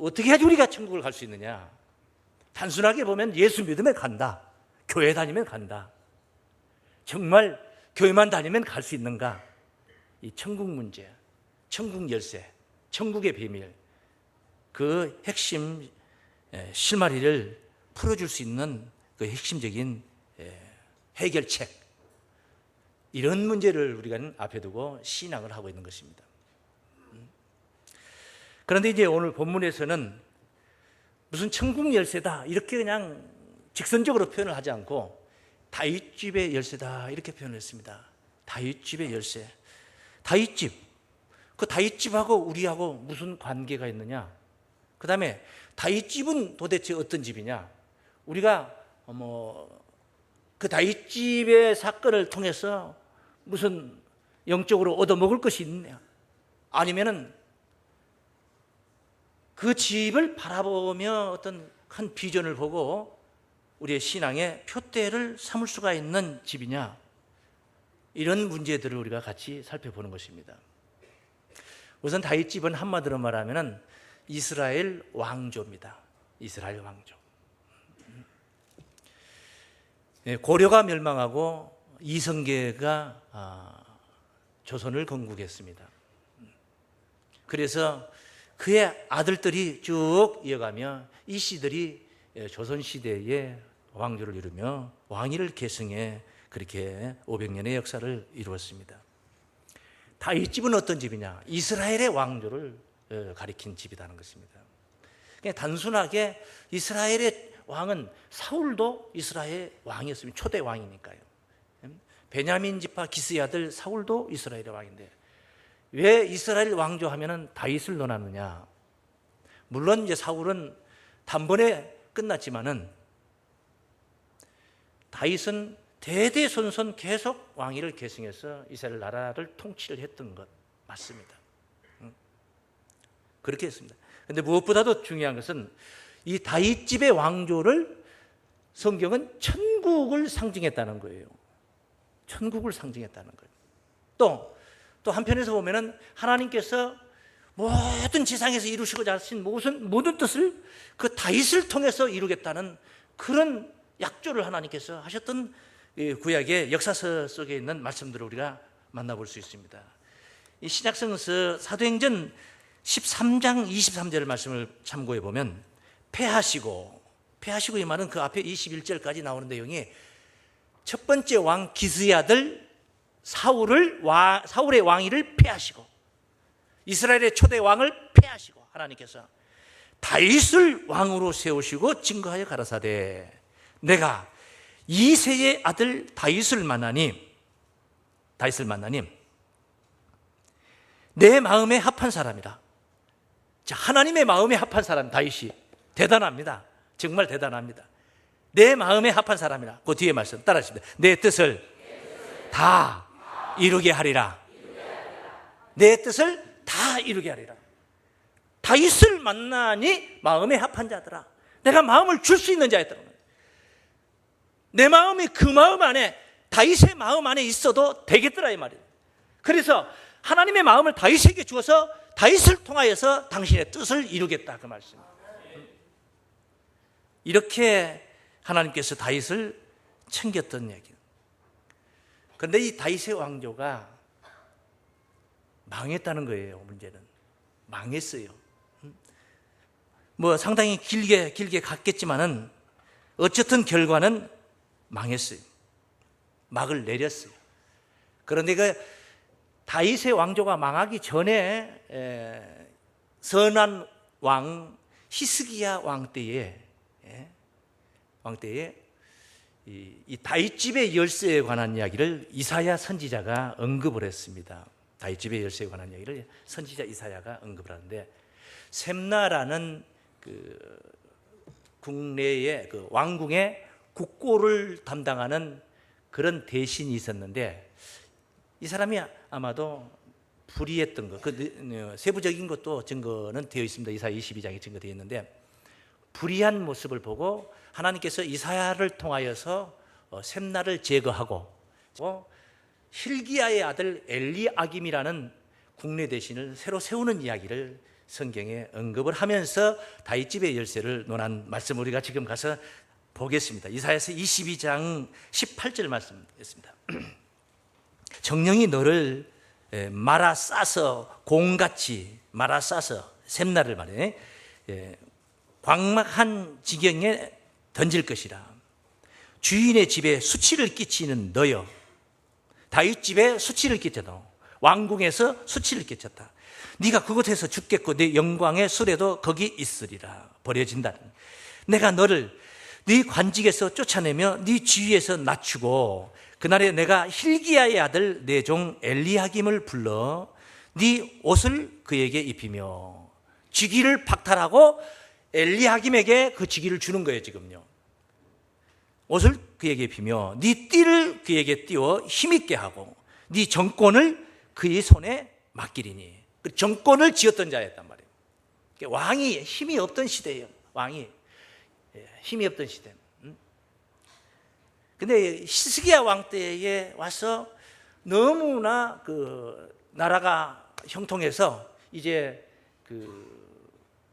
어떻게 해야지 우리가 천국을 갈 수 있느냐? 단순하게 보면 예수 믿으면 간다, 교회 다니면 간다. 정말 교회만 다니면 갈 수 있는가? 이 천국 문제, 천국 열쇠, 천국의 비밀, 그 핵심 실마리를 풀어줄 수 있는 그 핵심적인 해결책, 이런 문제를 우리가 앞에 두고 신앙을 하고 있는 것입니다. 그런데 이제 오늘 본문에서는 무슨 천국 열쇠다 이렇게 그냥 직선적으로 표현을 하지 않고 다윗집의 열쇠다 이렇게 표현을 했습니다. 다윗집의 열쇠. 다윗집, 그 다윗집하고 우리하고 무슨 관계가 있느냐? 그 다음에 다윗집은 도대체 어떤 집이냐? 우리가 그 다윗집의 사건을 통해서 무슨 영적으로 얻어먹을 것이 있느냐? 아니면은 그 집을 바라보며 어떤 큰 비전을 보고 우리의 신앙의 표대를 삼을 수가 있는 집이냐? 이런 문제들을 우리가 같이 살펴보는 것입니다. 우선 다윗집은 한마디로 말하면 이스라엘 왕조입니다. 이스라엘 왕조. 고려가 멸망하고 이성계가 조선을 건국했습니다. 그래서 그의 아들들이 쭉 이어가며 이 씨들이 조선시대의 왕조를 이루며 왕위를 계승해 그렇게 500년의 역사를 이루었습니다. 다윗집은 어떤 집이냐? 이스라엘의 왕조를 가리킨 집이라는 것입니다. 그냥 단순하게 이스라엘의 왕은 사울도 이스라엘 왕이었습니다. 초대 왕이니까요. 베냐민 지파 기스의 아들 사울도 이스라엘의 왕인데 왜 이스라엘 왕조 하면은 다윗을 논하느냐? 물론 이제 사울은 단번에 끝났지만은 다윗은 대대손손 계속 왕위를 계승해서 이스라엘 나라를 통치를 했던 것 맞습니다. 그렇게 했습니다. 그런데 무엇보다도 중요한 것은 이 다윗집의 왕조를 성경은 천국을 상징했다는 거예요. 천국을 상징했다는 거예요. 또 한편에서 보면은 하나님께서 모든 지상에서 이루시고자 하신 모든 뜻을 그 다윗을 통해서 이루겠다는 그런 약조를 하나님께서 하셨던 구약의 역사서 속에 있는 말씀들을 우리가 만나볼 수 있습니다. 이 신약성서 사도행전 13장 23절 말씀을 참고해 보면 패하시고 이 말은 그 앞에 21절까지 나오는 내용이 첫 번째 왕 기스의 아들 사울의 왕위를 패하시고 이스라엘의 초대 왕을 패하시고 하나님께서 다윗을 왕으로 세우시고 증거하여 가라사대 내가 이새의 아들 다윗을 만나니 내 마음에 합한 사람이라. 자, 하나님의 마음에 합한 사람 다윗이 대단합니다. 정말 대단합니다. 내 마음에 합한 사람이라. 그 뒤에 말씀 따라하십니다. 내 뜻을 다 이루게 하리라. 내 뜻을 다 이루게 하리라. 다윗을 만나니 마음에 합한 자더라. 내가 마음을 줄 수 있는 자였더라. 내 마음이 그 마음 안에 다윗의 마음 안에 있어도 되겠더라 이 말이에요. 그래서 하나님의 마음을 다윗에게 주어서 다윗을 통하여서 당신의 뜻을 이루겠다 그 말씀. 이렇게 하나님께서 다윗을 챙겼던 얘기예요. 그런데 이 다윗의 왕조가 망했다는 거예요. 문제는 망했어요. 뭐 상당히 길게 갔겠지만은 어쨌든 결과는 망했어요. 막을 내렸어요. 그런데 그 다윗의 왕조가 망하기 전에 선한 왕 히스기야 왕 때에 이 다윗집의 열쇠에 관한 이야기를 이사야 선지자가 언급을 했습니다. 다윗집의 열쇠에 관한 이야기를 선지자 이사야가 언급을 하는데 셈나라는 그 국내의 그 왕궁의 국고를 담당하는 그런 대신이 있었는데 이 사람이 아마도 불의했던 것, 그 세부적인 것도 증거는 되어 있습니다. 이사야 22장에 증거되어 있는데 불의한 모습을 보고 하나님께서 이사야를 통하여서 셈나를 제거하고 힐기야의 아들 엘리아김이라는 국내 대신을 새로 세우는 이야기를 성경에 언급을 하면서 다윗집의 열쇠를 논한 말씀 우리가 지금 가서 보겠습니다. 이사야서 22장 18절 말씀이었습니다. 정령이 너를 말아 싸서 공같이 말아 싸서 샘날을 말해 광막한 지경에 던질 것이라. 주인의 집에 수치를 끼치는 너여. 다윗 집에 수치를 끼쳤다. 왕궁에서 수치를 끼쳤다. 네가 그곳에서 죽겠고 네 영광의 수레도 거기 있으리라. 버려진다. 내가 너를 네 관직에서 쫓아내며 네 지위에서 낮추고 그날에 내가 hil기야의 아들 내 종 엘리야김을 불러 네 옷을 그에게 입히며 직위를 박탈하고 엘리야김에게 그 직위를 주는 거예요. 지금요. 옷을 그에게 입히며 네 띠를 그에게 띄워 힘있게 하고 네 정권을 그의 손에 맡기리니. 그 정권을 쥐었던 자였단 말이에요. 왕이 힘이 없던 시대예요. 왕이 힘이 없던 시대. 근데 히스기야 왕 때에 와서 너무나 그 나라가 형통해서 이제 그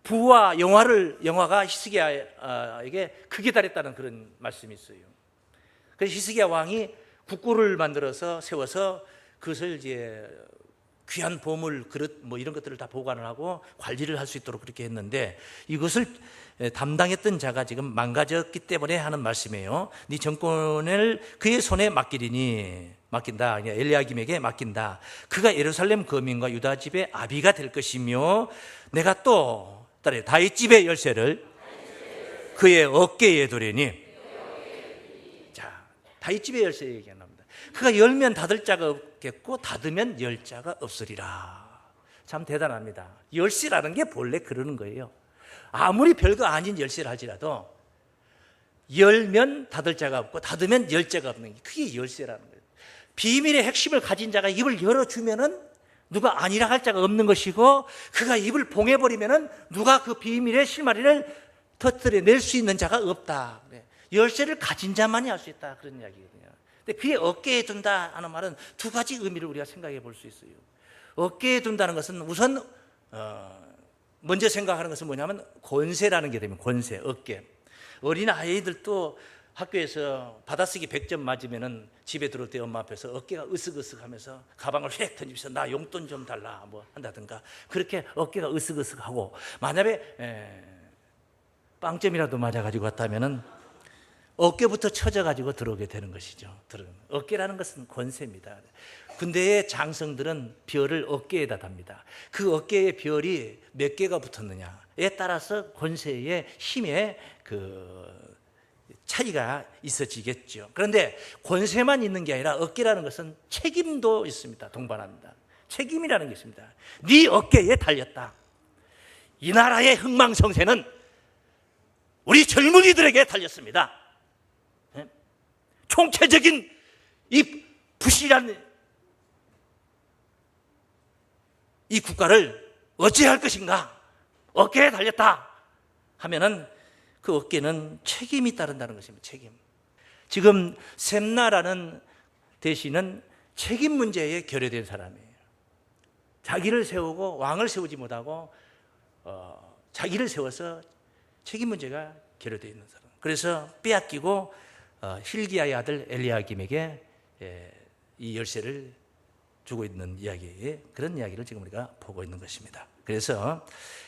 부와 영화가 히스기야에게 크게 달했다는 그런 말씀이 있어요. 그래서 히스기야 왕이 국고를 만들어서 세워서 그것을 이제 귀한 보물, 그릇 뭐 이런 것들을 다 보관을 하고 관리를 할 수 있도록 그렇게 했는데 이것을 담당했던 자가 지금 망가졌기 때문에 하는 말씀이에요. 네 정권을 그의 손에 맡긴다. 엘리야김에게 맡긴다. 그가 예루살렘 거민과 유다 집의 아비가 될 것이며 내가 또 다윗 집의 열쇠를 그의 어깨에 두리니. 자, 다윗 집의 열쇠 얘기합니다. 그가 열면 닫을 자가 없겠고 닫으면 열 자가 없으리라. 참 대단합니다. 열쇠라는 게 본래 그러는 거예요. 아무리 별거 아닌 열쇠를 할지라도 열면 닫을 자가 없고 닫으면 열 자가 없는 게 그게 열쇠라는 거예요. 비밀의 핵심을 가진 자가 입을 열어주면은 누가 아니라 할 자가 없는 것이고 그가 입을 봉해버리면은 누가 그 비밀의 실마리를 터뜨려낼 수 있는 자가 없다. 열쇠를 가진 자만이 할 수 있다. 그런 이야기거든요. 근데 그의 어깨에 둔다 하는 말은 두 가지 의미를 우리가 생각해 볼 수 있어요. 어깨에 둔다는 것은 우선 먼저 생각하는 것은 뭐냐면 권세라는 게 되면 권세, 어깨. 어린 아이들도 학교에서 받아쓰기 100점 맞으면은 집에 들어올 때 엄마 앞에서 어깨가 으쓱으쓱하면서 가방을 휙 던지면서 나 용돈 좀 달라 뭐 한다든가 그렇게 어깨가 으쓱으쓱하고 만약에 빵점이라도 맞아가지고 왔다면은 어깨부터 쳐져가지고 들어오게 되는 것이죠. 어깨라는 것은 권세입니다. 군대의 장성들은 별을 어깨에다 답니다. 그 어깨에 별이 몇 개가 붙었느냐에 따라서 권세의 힘의 그 차이가 있어지겠죠. 그런데 권세만 있는 게 아니라 어깨라는 것은 책임도 있습니다. 동반합니다. 책임이라는 게 있습니다. 네 어깨에 달렸다. 이 나라의 흥망성쇠는 우리 젊은이들에게 달렸습니다. 총체적인 이 부실한 이 국가를 어찌할 것인가? 어깨에 달렸다 하면은 그 어깨는 책임이 따른다는 것입니다. 책임. 지금 셈나라는 대신은 책임 문제에 결여된 사람이에요. 자기를 세우고 왕을 세우지 못하고 자기를 세워서 책임 문제가 결여되어 있는 사람. 그래서 빼앗기고 hil기야의 아들 엘리야김에게 이 열쇠를 주고 있는 이야기, 그런 이야기를 지금 우리가 보고 있는 것입니다. 그래서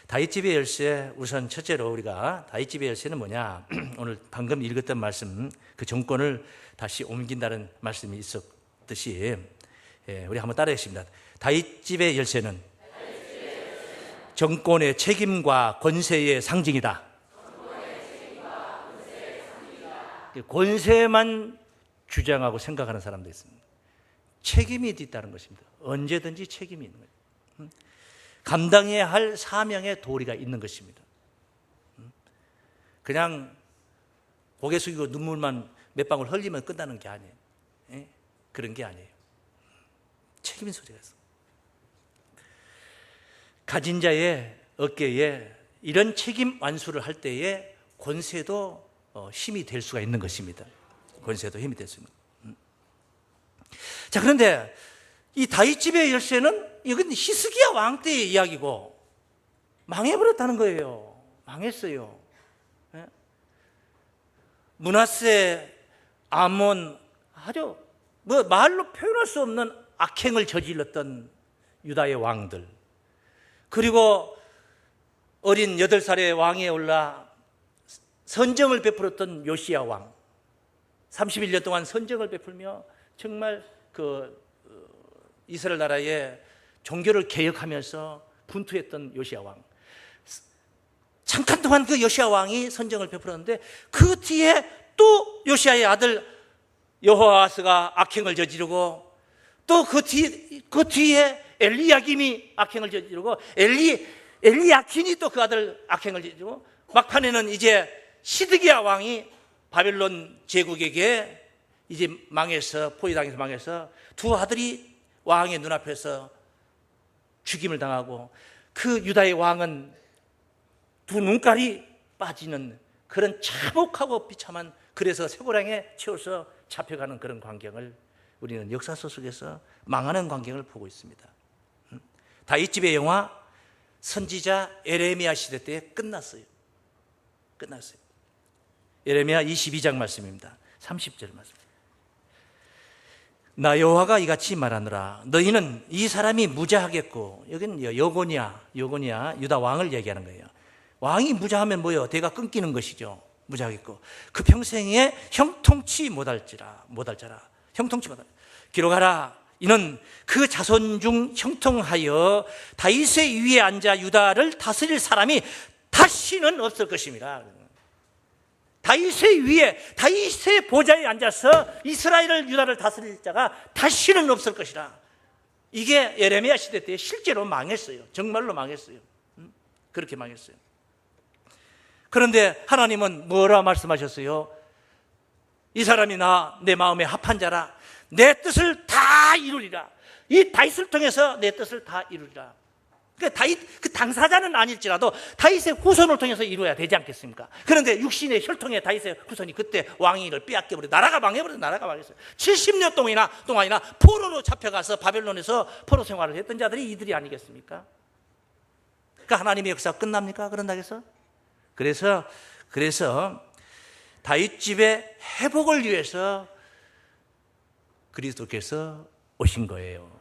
다윗집의 열쇠, 우선 첫째로 우리가 다윗집의 열쇠는 뭐냐? 오늘 방금 읽었던 말씀, 그 정권을 다시 옮긴다는 말씀이 있었듯이 우리 한번 따라하겠습니다. 다윗집의 열쇠는 정권의 책임과 권세의 상징이다. 권세만 주장하고 생각하는 사람도 있습니다. 책임이 있다는 것입니다. 언제든지 책임이 있는 거예요. 감당해야 할 사명의 도리가 있는 것입니다. 그냥 고개 숙이고 눈물만 몇 방울 흘리면 끝나는 게 아니에요. 그런 게 아니에요. 책임의 소리가 있어. 가진 자의 어깨에 이런 책임 완수를 할 때에 권세도 힘이 될 수가 있는 것입니다. 권세도 힘이 될 수 있는. 자, 그런데 이 다윗집의 열쇠는 이건 히스기야 왕 때의 이야기고 망해버렸다는 거예요. 망했어요. 예? 므낫세, 아몬, 아주 말로 표현할 수 없는 악행을 저질렀던 유다의 왕들, 그리고 어린 8살의 왕위에 올라 선정을 베풀었던 요시야 왕, 31년 동안 선정을 베풀며 정말 이스라엘 나라의 종교를 개혁하면서 분투했던 요시야 왕, 잠깐 동안 그 요시야 왕이 선정을 베풀었는데 그 뒤에 또 요시야의 아들 여호아스가 악행을 저지르고, 또 그 뒤에 엘리야김이 악행을 저지르고, 엘리야킨이 또 그 아들 악행을 저지르고, 막판에는 이제 시드기야 왕이 바벨론 제국에게 이제 포위당해서 망해서 두 아들이 왕의 눈앞에서 죽임을 당하고, 그 유다의 왕은 두 눈깔이 빠지는 그런 참혹하고 비참한, 그래서 쇠고랑에 채워서 잡혀가는 그런 광경을 우리는 역사서 속에서 망하는 광경을 보고 있습니다. 다윗집의 영화 선지자 에레미야 시대 때 끝났어요. 에레미야 22장 말씀입니다. 30절 말씀. 나 여호와가 이같이 말하노라. 너희는 이 사람이 무자하겠고, 여기는 여고니아 유다 왕을 얘기하는 거예요. 왕이 무자하면 뭐예요? 대가 끊기는 것이죠. 무자하겠고 그 평생에 형통치 못할자라. 기록하라. 이는 그 자손 중 형통하여 다윗의 위에 앉아 유다를 다스릴 사람이 다시는 없을 것입니다. 다윗의 보좌에 앉아서 이스라엘을, 유다를 다스릴 자가 다시는 없을 것이라. 이게 예레미야 시대 때 실제로 망했어요. 정말로 망했어요. 그렇게 망했어요. 그런데 하나님은 뭐라 말씀하셨어요? 이 사람이 내 마음에 합한 자라. 내 뜻을 다 이루리라. 이 다윗을 통해서 내 뜻을 다 이루리라. 그러니까 다윗 그 당사자는 아닐지라도 다윗의 후손을 통해서 이루어야 되지 않겠습니까? 그런데 육신의 혈통의 다윗의 후손이 그때 왕위를 빼앗겨버려 나라가 망했어요. 70년 동안이나 포로로 잡혀가서 바벨론에서 포로 생활을 했던 자들이 이들이 아니겠습니까? 그러니까 하나님의 역사가 끝납니까? 그런다고 해서? 그래서 다윗집의 회복을 위해서 그리스도께서 오신 거예요.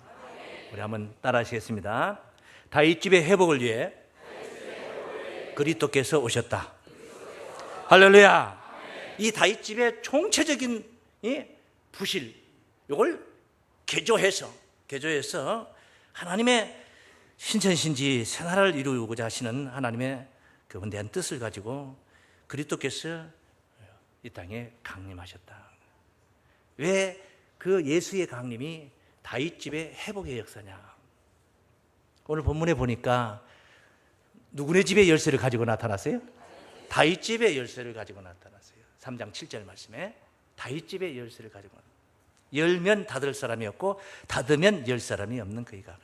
우리 한번 따라 하시겠습니다. 다윗집의 회복을 위해 그리스도께서 오셨다. 할렐루야. 이 다윗집의 총체적인 부실, 이걸 개조해서 하나님의 신천신지 새나라를 이루고자 하시는 하나님의 그 원대한 뜻을 가지고 그리스도께서 이 땅에 강림하셨다. 왜 그 예수의 강림이 다윗집의 회복의 역사냐? 오늘 본문에 보니까 누구네 집의 열쇠를 가지고 나타났어요? 다윗집의 열쇠를 가지고 나타났어요. 3장 7절 말씀에 다윗집의 열쇠를 가지고 열면 닫을 사람이 없고 닫으면 열 사람이 없는 그이가.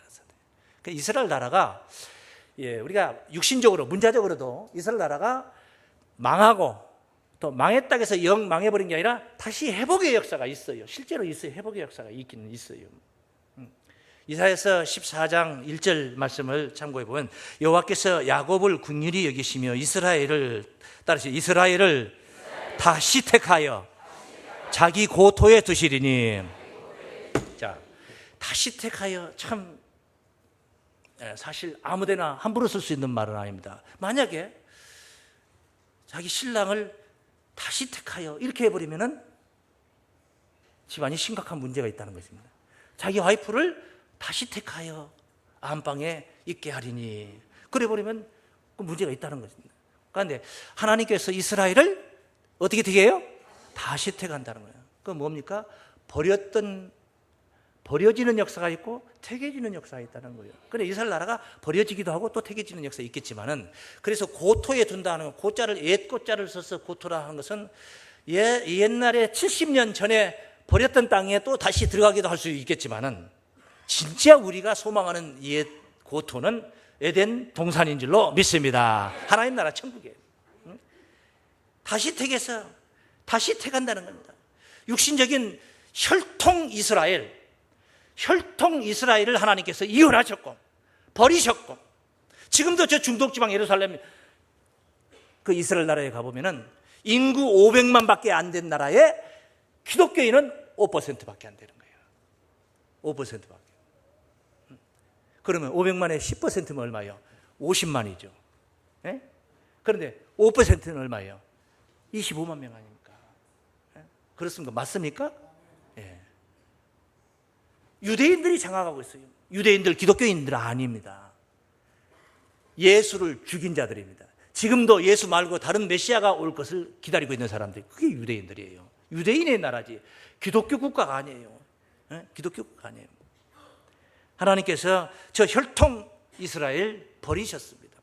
그러니까 이스라엘 나라가 우리가 육신적으로 문자적으로도 이스라엘 나라가 망하고 또 망했다고 해서 영 망해버린 게 아니라 다시 회복의 역사가 있어요. 실제로 있어요. 회복의 역사가 있기는 있어요. 이사야서 14장 1절 말씀을 참고해 보면 여호와께서 야곱을 긍휼히 여기시며 이스라엘을 다시 택하여 자기 고토에 두시리니. 자, 다시 택하여, 참 사실 아무데나 함부로 쓸 수 있는 말은 아닙니다. 만약에 자기 신랑을 다시 택하여 이렇게 해버리면은 집안이 심각한 문제가 있다는 것입니다. 자기 와이프를 다시 택하여 안방에 있게 하리니, 그래 버리면 그 문제가 있다는 것입니다. 그런데 하나님께서 이스라엘을 어떻게 택해요? 다시 택한다는 거예요. 그건 뭡니까? 버려지는 역사가 있고 택해지는 역사가 있다는 거예요. 그런데 이스라엘 나라가 버려지기도 하고 또 택해지는 역사가 있겠지만은, 그래서 고토에 둔다는 고자를, 옛 고자를 써서 고토라 하는 것은 옛날에 70년 전에 버렸던 땅에 또 다시 들어가기도 할 수 있겠지만은, 진짜 우리가 소망하는 옛 고토는 에덴 동산인 줄로 믿습니다. 하나님 나라 천국이에요. 다시 택해서 다시 택한다는 겁니다. 육신적인 혈통 이스라엘을 하나님께서 이혼하셨고 버리셨고, 지금도 저 중동지방 예루살렘 그 이스라엘 나라에 가보면은 인구 500만 밖에 안 된 나라에 기독교인은 5%밖에 안 되는 거예요. 5%밖에. 그러면 500만에 10%면 얼마예요? 50만이죠. 예? 그런데 5%는 얼마예요? 25만 명 아닙니까? 예? 그렇습니까? 맞습니까? 예. 유대인들이 장악하고 있어요. 유대인들, 기독교인들 아닙니다. 예수를 죽인 자들입니다. 지금도 예수 말고 다른 메시아가 올 것을 기다리고 있는 사람들이, 그게 유대인들이에요. 유대인의 나라지 기독교 국가가 아니에요. 예? 기독교 국가가 아니에요. 하나님께서 저 혈통 이스라엘 버리셨습니다.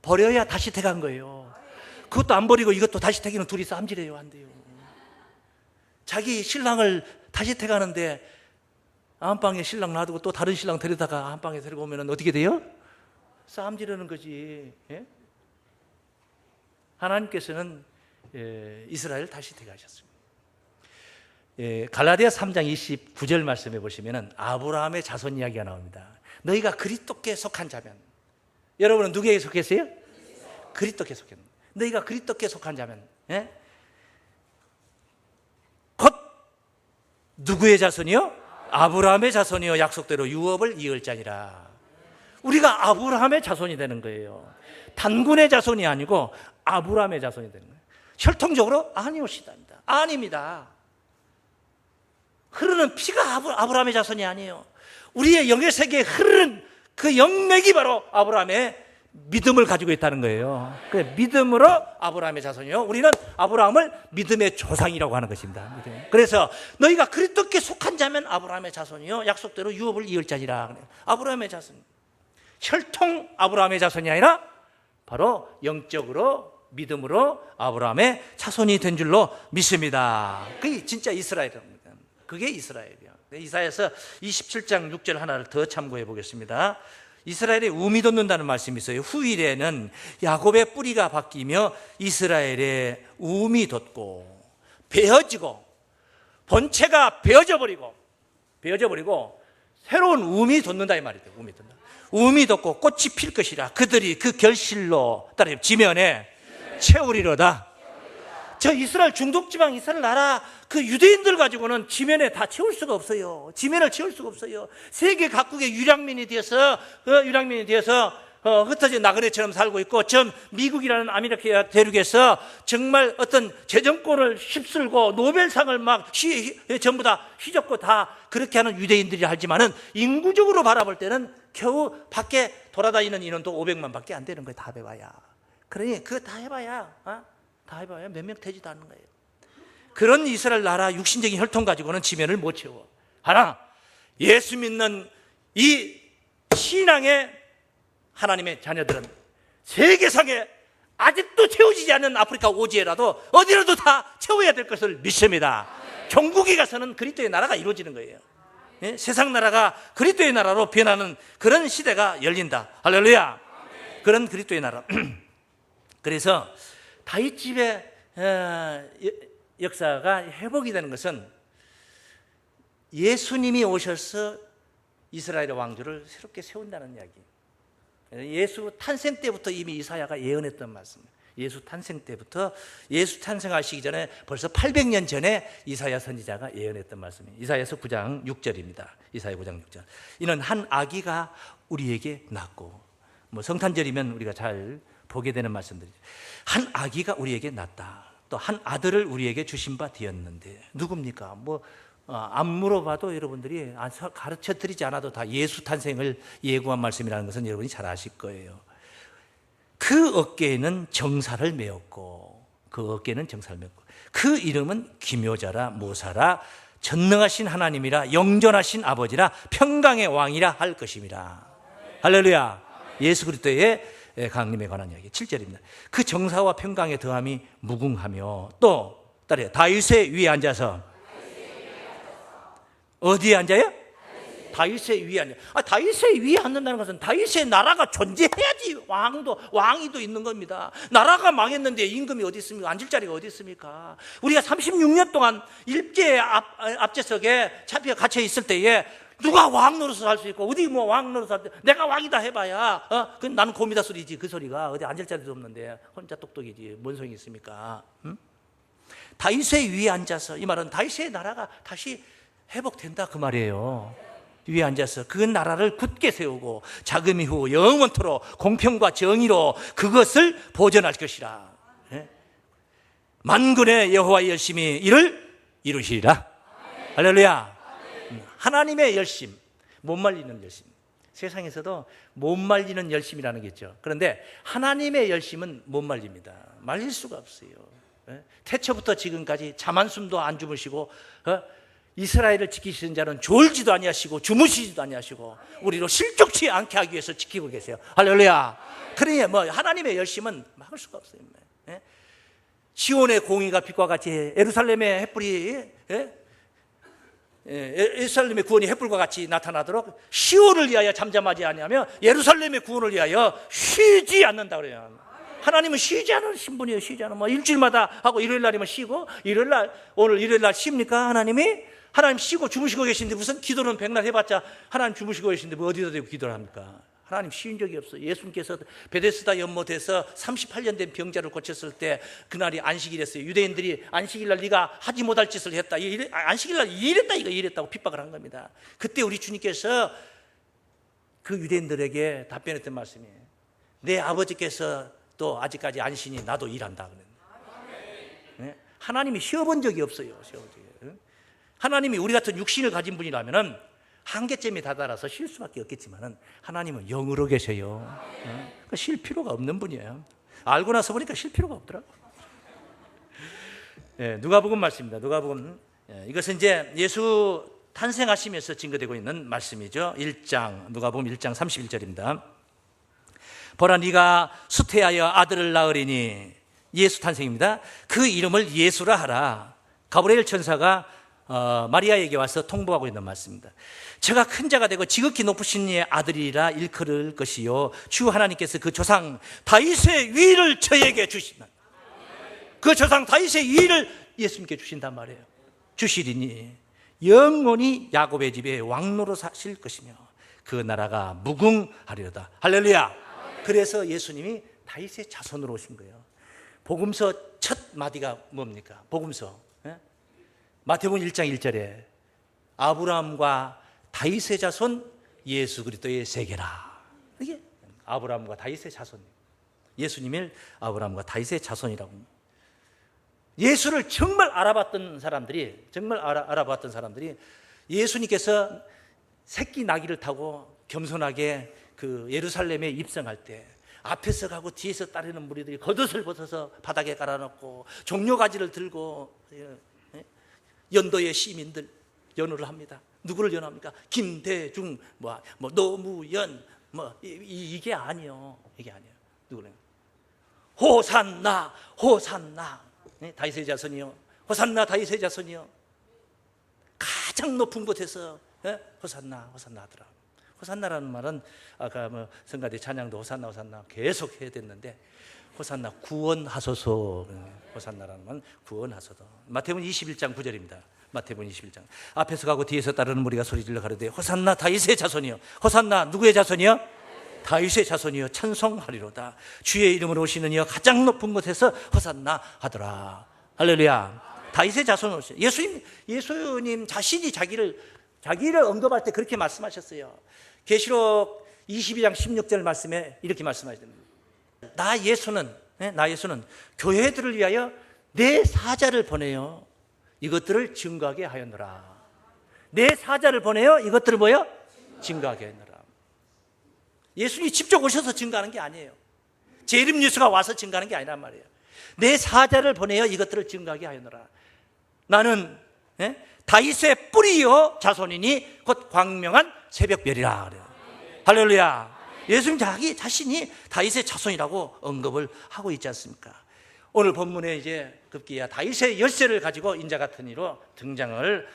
버려야 다시 태어난 거예요. 그것도 안 버리고 이것도 다시 태기는 둘이 싸움질해요. 안 돼요. 자기 신랑을 다시 태가는데 안방에 신랑 놔두고 또 다른 신랑 데려다가 안방에 데리고 오면 어떻게 돼요? 싸움지르는 거지. 예? 하나님께서는 이스라엘 다시 태가하셨습니다. 갈라디아 3장 29절 말씀해 보시면 아브라함의 자손 이야기가 나옵니다. 너희가 그리스도께 속한 자면, 여러분은 누구에게 속했어요? 그리스도께 속했습니다. 너희가 그리스도께 속한 자면, 예? 곧 누구의 자손이요? 아브라함의 자손이요 약속대로 유업을 이을 자니라. 우리가 아브라함의 자손이 되는 거예요. 단군의 자손이 아니고 아브라함의 자손이 되는 거예요. 혈통적으로 아니오시답니다. 아닙니다. 흐르는 피가 아브라함의 자손이 아니에요. 우리의 영의 세계에 흐르는 그 영맥이 바로 아브라함의 믿음을 가지고 있다는 거예요. 그 믿음으로 아브라함의 자손이요. 우리는 아브라함을 믿음의 조상이라고 하는 것입니다. 그래서 너희가 그리스도께 속한 자면 아브라함의 자손이요 약속대로 유업을 이을 자니라. 아브라함의 자손. 혈통 아브라함의 자손이 아니라 바로 영적으로 믿음으로 아브라함의 자손이 된 줄로 믿습니다. 그게 진짜 이스라엘입니다. 그게 이스라엘이야. 이사야서 27장 6절 하나를 더 참고해 보겠습니다. 이스라엘에 우미 돋는다는 말씀이 있어요. 후일에는 야곱의 뿌리가 바뀌며 이스라엘에 우미 돋고 베어지고 본체가 베어져 버리고 새로운 우미 돋는다 이 말이죠. 우미 돋는다. 우미 돋고 꽃이 필 것이라. 그들이 그 결실로 따라 지면에 채우리로다. 저 이스라엘 중동지방 이스라엘 나라 그 유대인들 가지고는 지면에 다 채울 수가 없어요. 지면을 채울 수가 없어요. 세계 각국의 유랑민이 되어서 흩어진 나그네처럼 살고 있고, 전 미국이라는 아메리카 대륙에서 정말 어떤 재정권을 휩쓸고 노벨상을 막 전부 다 휘젓고 다 그렇게 하는 유대인들이 하지만은 인구적으로 바라볼 때는 겨우 밖에 돌아다니는 인원도 500만 밖에 안 되는 거예요. 다 해봐야. 그러니 그거 다 해봐야 몇 명 되지도 않는 거예요. 그런 이스라엘 나라 육신적인 혈통 가지고는 지면을 못 채워. 하나, 예수 믿는 이 신앙의 하나님의 자녀들은 세계상에 아직도 채워지지 않는 아프리카 오지에라도 어디라도 다 채워야 될 것을 믿습니다. 종국에 가서는 그리스도의 나라가 이루어지는 거예요. 예? 세상 나라가 그리스도의 나라로 변하는 그런 시대가 열린다. 할렐루야. 그런 그리스도의 나라. 그래서 다윗집의 역사가 회복이 되는 것은 예수님이 오셔서 이스라엘의 왕조를 새롭게 세운다는 이야기. 예수 탄생 때부터 이미 이사야가 예언했던 말씀. 예수 탄생 때부터, 예수 탄생하시기 전에 벌써 800년 전에 이사야 선지자가 예언했던 말씀이에요. 이사야서 9장 6절입니다. 이사야 9장 6절. 이는 한 아기가 우리에게 낳고, 성탄절이면 우리가 잘 보게 되는 말씀들이죠. 한 아기가 우리에게 낳았다. 또 한 아들을 우리에게 주신 바 되었는데 누굽니까? 안 물어봐도 여러분들이 가르쳐 드리지 않아도 다 예수 탄생을 예고한 말씀이라는 것은 여러분이 잘 아실 거예요. 그 어깨에는 정사를 메었고 그 이름은 기묘자라 모사라 전능하신 하나님이라 영존하신 아버지라 평강의 왕이라 할 것임이라. 할렐루야. 예수 그리스도의 강림에 관한 이야기 7절입니다. 그 정사와 평강의 더함이 무궁하며, 또 따라요. 다윗의 위에 앉아서. 어디에 앉아요? 다윗의 위에 앉아. 다윗의 위에 앉는다는 것은 다윗의 나라가 존재해야지 왕이도 있는 겁니다. 나라가 망했는데 임금이 어디 있습니까? 앉을 자리가 어디 있습니까? 우리가 36년 동안 일제의 앞제석에 잡혀 갇혀 있을 때에 누가 왕 노릇을 할 수 있고, 어디 뭐 왕 노릇을 할 때 내가 왕이다 해봐야 그 나는 곰이다 소리지. 그 소리가 어디 앉을 자리도 없는데 혼자 똑똑이지 뭔 소용이 있습니까? 응? 다윗의 위에 앉아서, 이 말은 다윗의 나라가 다시 회복된다 그 말이에요. 위에 앉아서 그 나라를 굳게 세우고 자금 이후 영원토록 공평과 정의로 그것을 보존할 것이라. 만군의 여호와의 열심히 이를 이루시리라. 할렐루야. 하나님의 열심, 못 말리는 열심. 세상에서도 못 말리는 열심이라는 게 있죠. 그런데 하나님의 열심은 못 말립니다. 말릴 수가 없어요. 태초부터 지금까지 잠 한숨도 안 주무시고 이스라엘을 지키시는 자는 졸지도 아니하시고 주무시지도 아니하시고 우리로 실족치 않게 하기 위해서 지키고 계세요. 할렐루야. 그러니 뭐 하나님의 열심은 막을 수가 없어요. 시온의 공의가 빛과 같이 예루살렘의 햇불이 예루살렘의 구원이 햇불과 같이 나타나도록 시온을 위하여 잠잠하지 아니하며 예루살렘의 구원을 위하여 쉬지 않는다 그래요. 하나님은 쉬지 않은 신분이에요. 쉬지 않은, 뭐 일주일마다 하고 일요일 날이면 쉬고, 일요일 날, 오늘 일요일 날 쉽니까? 하나님 쉬고 주무시고 계신데 무슨 기도는 백날 해봤자 하나님 주무시고 계신데 뭐 어디다 대고 기도를 합니까? 하나님 쉬운 적이 없어요. 예수님께서 베데스다 연못에서 38년 된 병자를 고쳤을 때 그날이 안식일이었어요. 유대인들이 안식일 날 네가 하지 못할 짓을 했다, 안식일 날 이랬다고 핍박을 한 겁니다. 그때 우리 주님께서 그 유대인들에게 답변했던 말씀이, 내 아버지께서 또 아직까지 안신이 나도 일한다. 하나님이 쉬어본 적이 없어요. 하나님이 우리 같은 육신을 가진 분이라면 한계점에 다다라서 쉴 수밖에 없겠지만 하나님은 영으로 계셔요. 그러니까 쉴 필요가 없는 분이에요. 알고 나서 보니까 쉴 필요가 없더라고. 누가복음 말씀입니다. 누가복음, 이것은 이제 예수 탄생하시면서 증거되고 있는 말씀이죠. 1장, 누가복음 1장 31절입니다. 보라, 네가 수태하여 아들을 낳으리니, 예수 탄생입니다. 그 이름을 예수라 하라. 가브리엘 천사가 마리아에게 와서 통보하고 있는 말씀입니다. 저가 큰 자가 되고 지극히 높으신 이의 아들이라 일컬을 것이요, 주 하나님께서 그 조상 다윗의 위를 저에게 주신다. 그 조상 다윗의 위를 예수님께 주신단 말이에요. 주시리니 영원히 야곱의 집에 왕노로 사실 것이며 그 나라가 무궁하리로다. 할렐루야. 그래서 예수님이 다윗의 자손으로 오신 거예요. 복음서 첫 마디가 뭡니까? 복음서 마태복음 1장 1절에 아브라함과 다윗의 자손 예수 그리스도의 세계라. 이게 아브라함과 다윗의 자손, 예수님을 아브라함과 다윗의 자손이라고. 예수를 정말 알아봤던 사람들이 예수님께서 새끼 나귀를 타고 겸손하게 그 예루살렘에 입성할 때 앞에서 가고 뒤에서 따르는 무리들이 겉옷을 벗어서 바닥에 깔아놓고 종려가지를 들고 연도의 시민들 연호를 합니다. 누구를 연호합니까? 김대중, 노무현, 이게 아니요. 이게 아니에요. 누구는? 호산나, 호산나. 다윗의 자손이요. 호산나, 다윗의 자손이요. 가장 높은 곳에서 호산나, 호산나 하더라. 호산나라는 말은 아까 성가대 찬양도 호산나, 호산나 계속 해야 됐는데, 호산나 구원하소서. 호산나라는 건 구원하소서. 마태복음 21장 9절입니다. 마태복음 21장. 앞에서 가고 뒤에서 따르는 무리가 소리질러 가로되 호산나 다윗의 자손이요. 호산나 누구의 자손이요? 다윗의 자손이요. 찬송하리로다. 주의 이름으로 오시는 이여 가장 높은 곳에서 호산나 하더라. 할렐루야. 다윗의 자손으로 오시는 예수님 자신이 자기를 언급할 때 그렇게 말씀하셨어요. 계시록 22장 16절 말씀에 이렇게 말씀하십니다. 나 예수는 교회들을 위하여 내 사자를 보내요. 이것들을 증거하게 하였노라. 내 사자를 보내요. 이것들을 뭐요? 증거하게 하였노라. 예수님이 직접 오셔서 증거하는 게 아니에요. 재림 뉴스가 와서 증거하는 게 아니란 말이에요. 내 사자를 보내요. 이것들을 증거하게 하였노라. 나는 다윗의 뿌리요 자손이니 곧 광명한 새벽별이라 그래요. 할렐루야. 예수님 자신이 다윗의 자손이라고 언급을 하고 있지 않습니까? 오늘 본문에 이제 급기야 다윗의 열쇠를 가지고 인자 같은 이로 등장을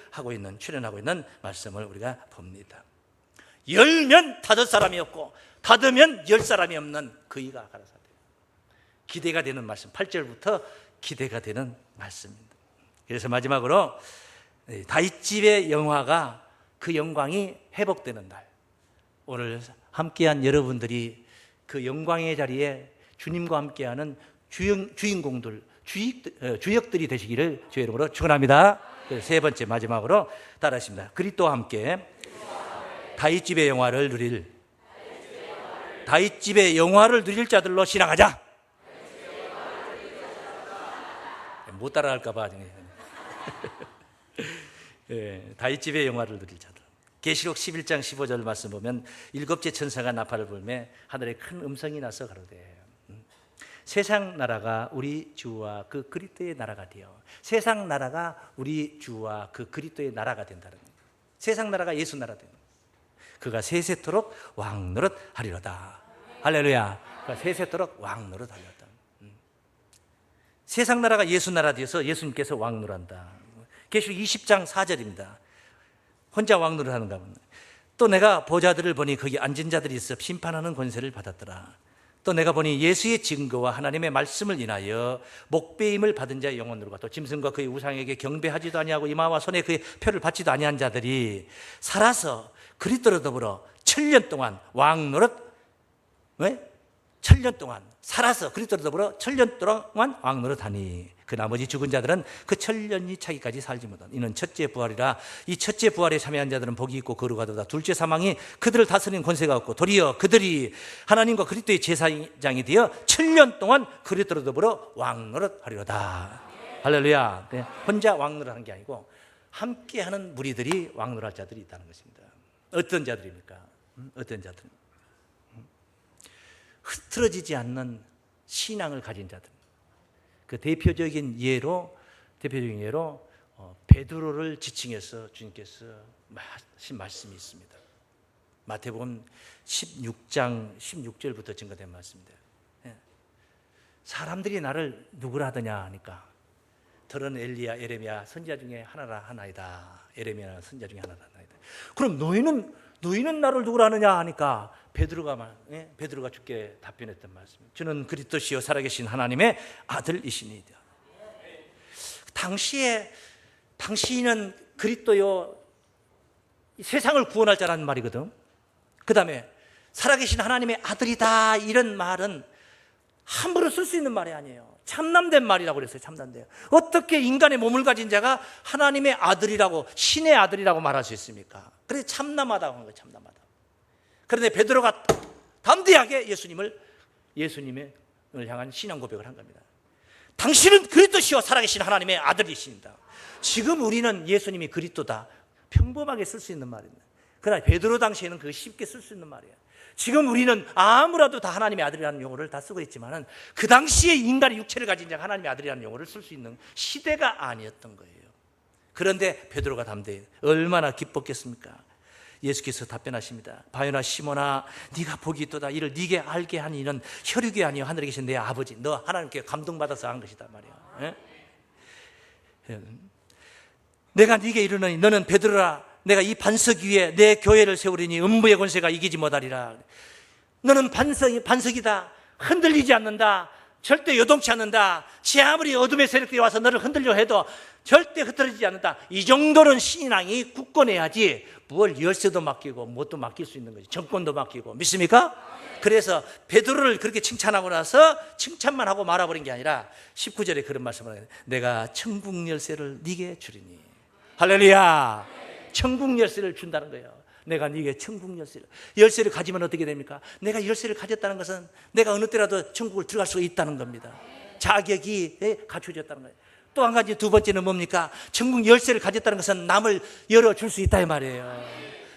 출연하고 있는 말씀을 우리가 봅니다. 열면 닫을 사람이 없고 닫으면 열 사람이 없는 그 이가 가라사대. 기대가 되는 말씀, 8절부터 기대가 되는 말씀입니다. 그래서 마지막으로 다윗집의 영화가 그 영광이 회복되는 날, 오늘 함께한 여러분들이 그 영광의 자리에 주님과 함께하는 주인공들, 주역들이 되시기를 주의 이름으로 축원합니다. 세 번째 마지막으로 따라하십니다. 그리스도와 함께 다윗집의 영화를 누릴 자들로 신앙하자. 못 따라할까 봐. 다윗집의 영화를 누릴 자들. 계시록 11장 15절 말씀 보면 일곱째 천사가 나팔을 불매 하늘에 큰 음성이 나서 가로되 세상 나라가 우리 주와 그 그리스도의 나라가 되어, 세상 나라가 우리 주와 그 그리스도의 나라가 된다는 거예요. 세상 나라가 예수 나라 되는 거예요. 그가 세세토록 왕노릇 하리로다. 할렐루야. 그가 세세토록 왕노릇 하리로다. 세상 나라가 예수 나라 되어서 예수님께서 왕노란다. 계시록 20장 4절입니다. 혼자 왕노릇하는가 보네. 또 내가 보좌들을 보니 거기 앉은 자들이 있어 심판하는 권세를 받았더라. 또 내가 보니 예수의 증거와 하나님의 말씀을 인하여 목배임을 받은 자의 영혼들과 또 짐승과 그의 우상에게 경배하지도 아니하고 이마와 손에 그의 표를 받지도 아니한 자들이 살아서 그리스도로 더불어 7년 동안 왕노릇, 왜? 7년 동안 살아서 그리스도로 더불어 7년 동안 왕노릇하니 그 나머지 죽은 자들은 그 7년이 차기까지 살지 못한. 이는 첫째 부활이라. 이 첫째 부활에 참여한 자들은 복이 있고 거룩하도다. 둘째 사망이 그들을 다스리는 권세가 없고 도리어 그들이 하나님과 그리스도의 제사장이 되어 7년 동안 그리스도로 더불어 왕노릇하리로다. 할렐루야. 네. 혼자 왕노릇하는 게 아니고 함께하는 무리들이 왕노릇할 자들이 있다는 것입니다. 어떤 자들입니까? 어떤 자들? 흐트러지지 않는 신앙을 가진 자들. 그 대표적인 예로 베드로를 지칭해서 주님께서 하신 말씀이 있습니다. 마태복음 16장 16절부터 증거된 말씀입니다. 사람들이 나를 누구라 하더냐 하니까 들은 엘리야 에레미야 선지자 중에 하나이다. 에레미야 선지자 중에 하나이다. 그럼 너희는 나를 누구라 하느냐 하니까 베드로가 주께 답변했던 말씀입니다. 저는 그리스도시요 살아계신 하나님의 아들이시니이다. 당시는 그리스도요 세상을 구원할 자라는 말이거든. 그 다음에 살아계신 하나님의 아들이다, 이런 말은 함부로 쓸 수 있는 말이 아니에요. 참남된 말이라고 그랬어요. 참남돼요. 어떻게 인간의 몸을 가진 자가 하나님의 아들이라고, 신의 아들이라고 말할 수 있습니까? 그래서 참남하다고 한 거예요. 참남하다. 그런데 베드로가 담대하게 예수님을 향한 신앙 고백을 한 겁니다. 당신은 그리스도시요 살아계신 하나님의 아들이십니다. 지금 우리는 예수님이 그리스도다, 평범하게 쓸 수 있는 말입니다. 그러나 베드로 당시에는 그거 쉽게 쓸 수 있는 말이에요. 지금 우리는 아무라도 다 하나님의 아들이라는 용어를 다 쓰고 있지만은 그 당시에 인간의 육체를 가진 자가 하나님의 아들이라는 용어를 쓸 수 있는 시대가 아니었던 거예요. 그런데 베드로가 담대해요. 얼마나 기뻤겠습니까? 예수께서 답변하십니다. 바요나 시몬아, 네가 복이 있도다. 이를 네게 알게 한 이는 혈육이 아니요 하늘에 계신 내 아버지. 너 하나님께 감동받아서 한 것이다 말이야. 내가 네게 이르노니 너는 베드로라. 내가 이 반석 위에 내 교회를 세우리니 음부의 권세가 이기지 못하리라. 너는 반석이다. 흔들리지 않는다. 절대 요동치 않는다. 지 아무리 어둠의 세력들이 와서 너를 흔들려 해도 절대 흐트러지지 않는다. 이 정도는 신앙이 굳건해야지 뭘 열쇠도 맡기고 뭣도 맡길 수 있는 거지. 정권도 맡기고. 믿습니까? 그래서 베드로를 그렇게 칭찬하고 나서 칭찬만 하고 말아버린 게 아니라 19절에 그런 말씀을 해요. 내가 천국 열쇠를 네게 주리니. 할렐루야. 천국 열쇠를 준다는 거예요. 내가 네게 천국 열쇠를 가지면 어떻게 됩니까? 내가 열쇠를 가졌다는 것은 내가 어느 때라도 천국을 들어갈 수가 있다는 겁니다. 자격이 갖춰졌다는 거예요. 또 한 가지, 두 번째는 뭡니까? 천국 열쇠를 가졌다는 것은 남을 열어줄 수 있다 이 말이에요.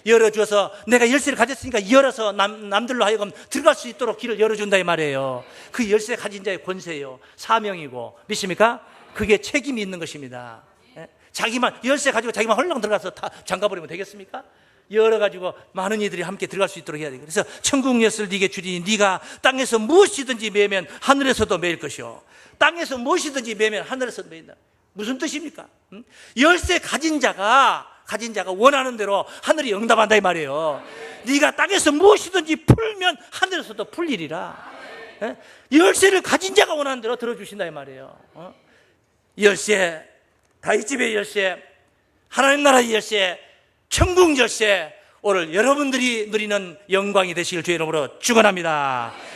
열어줘서 내가 열쇠를 가졌으니까 열어서 남들로 하여금 들어갈 수 있도록 길을 열어준다 이 말이에요. 그 열쇠 가진 자의 권세예요. 사명이고. 믿습니까? 그게 책임이 있는 것입니다. 자기만 열쇠 가지고 자기만 헐렁 들어가서 다 잠가버리면 되겠습니까? 열어가지고 많은 이들이 함께 들어갈 수 있도록 해야 돼요. 그래서 천국 열쇠를 네게 주리니 네가 땅에서 무엇이든지 매면 하늘에서도 매일 것이요. 땅에서 무엇이든지 매면 하늘에서도 매인다. 무슨 뜻입니까? 열쇠 가진 자가 원하는 대로 하늘이 응답한다 이 말이에요. 네가 땅에서 무엇이든지 풀면 하늘에서도 풀리리라. 열쇠를 가진 자가 원하는 대로 들어주신다 이 말이에요. 열쇠, 다윗집의 열쇠, 하나님 나라의 열쇠, 천국 열쇠 오늘 여러분들이 누리는 영광이 되시길 주의 이름으로 축원합니다.